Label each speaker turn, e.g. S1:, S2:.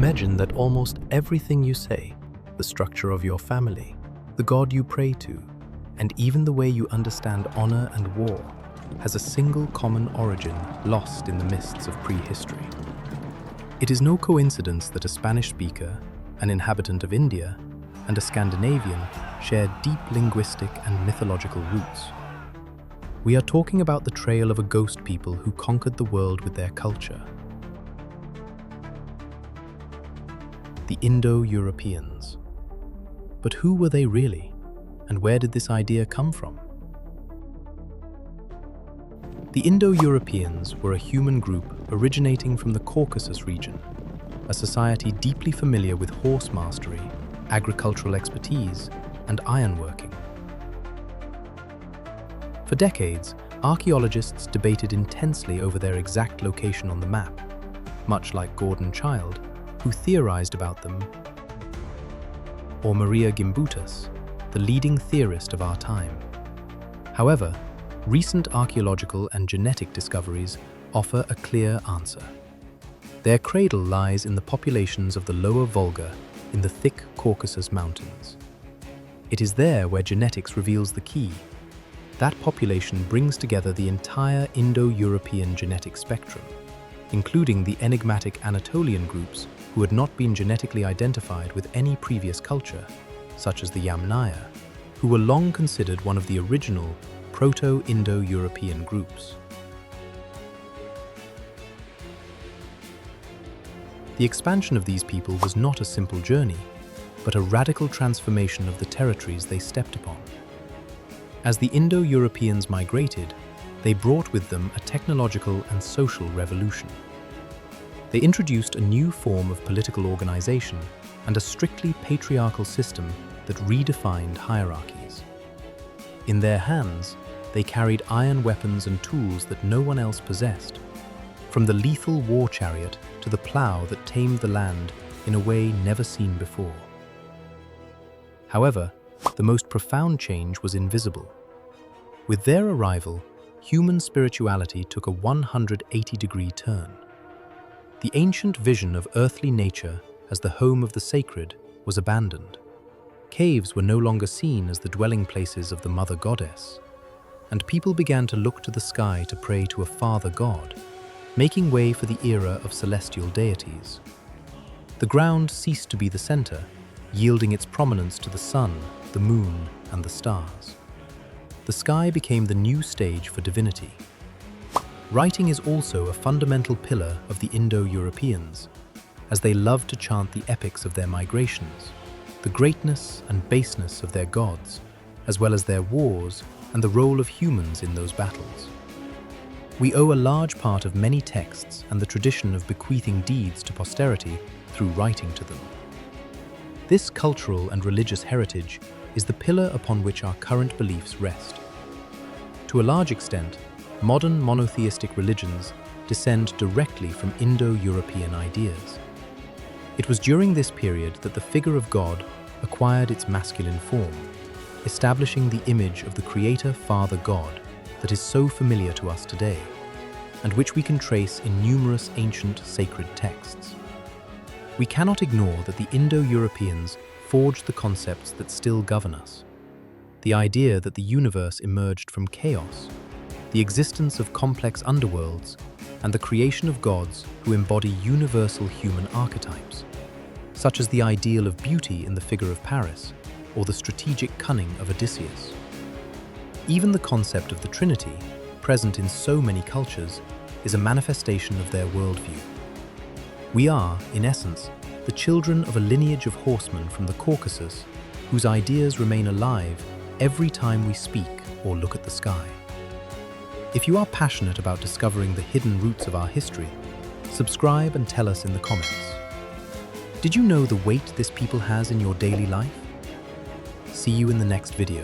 S1: Imagine that almost everything you say, the structure of your family, the God you pray to, and even the way you understand honor and war, has a single common origin lost in the mists of prehistory. It is no coincidence that a Spanish speaker, an inhabitant of India, and a Scandinavian share deep linguistic and mythological roots. We are talking about the trail of a ghost people who conquered the world with their culture. The Indo-Europeans. But who were they really, and where did this idea come from? The Indo-Europeans were a human group originating from the Caucasus region, a society deeply familiar with horse mastery, agricultural expertise, and ironworking. For decades, archaeologists debated intensely over their exact location on the map, much like Gordon Childe, who theorized about them, or Maria Gimbutas, the leading theorist of our time. However, recent archaeological and genetic discoveries offer a clear answer. Their cradle lies in the populations of the lower Volga in the thick Caucasus Mountains. It is there where genetics reveals the key. That population brings together the entire Indo-European genetic spectrum, including the enigmatic Anatolian groups who had not been genetically identified with any previous culture, such as the Yamnaya, who were long considered one of the original Proto-Indo-European groups. The expansion of these people was not a simple journey, but a radical transformation of the territories they stepped upon. As the Indo-Europeans migrated, they brought with them a technological and social revolution. They introduced a new form of political organization and a strictly patriarchal system that redefined hierarchies. In their hands, they carried iron weapons and tools that no one else possessed, from the lethal war chariot to the plow that tamed the land in a way never seen before. However, the most profound change was invisible. With their arrival, human spirituality took a 180-degree turn. The ancient vision of earthly nature as the home of the sacred was abandoned. Caves were no longer seen as the dwelling places of the mother goddess, and people began to look to the sky to pray to a father god, making way for the era of celestial deities. The ground ceased to be the center, yielding its prominence to the sun, the moon, and the stars. The sky became the new stage for divinity. Writing is also a fundamental pillar of the Indo-Europeans, as they loved to chant the epics of their migrations, the greatness and baseness of their gods, as well as their wars and the role of humans in those battles. We owe a large part of many texts and the tradition of bequeathing deeds to posterity through writing to them. This cultural and religious heritage is the pillar upon which our current beliefs rest. To a large extent, modern monotheistic religions descend directly from Indo-European ideas. It was during this period that the figure of God acquired its masculine form, establishing the image of the Creator Father God that is so familiar to us today, and which we can trace in numerous ancient sacred texts. We cannot ignore that the Indo-Europeans forged the concepts that still govern us. The idea that the universe emerged from chaos, the existence of complex underworlds, and the creation of gods who embody universal human archetypes, such as the ideal of beauty in the figure of Paris, or the strategic cunning of Odysseus. Even the concept of the Trinity, present in so many cultures, is a manifestation of their worldview. We are, in essence, the children of a lineage of horsemen from the Caucasus whose ideas remain alive every time we speak or look at the sky. If you are passionate about discovering the hidden roots of our history, subscribe and tell us in the comments. Did you know the weight this people has in your daily life? See you in the next video.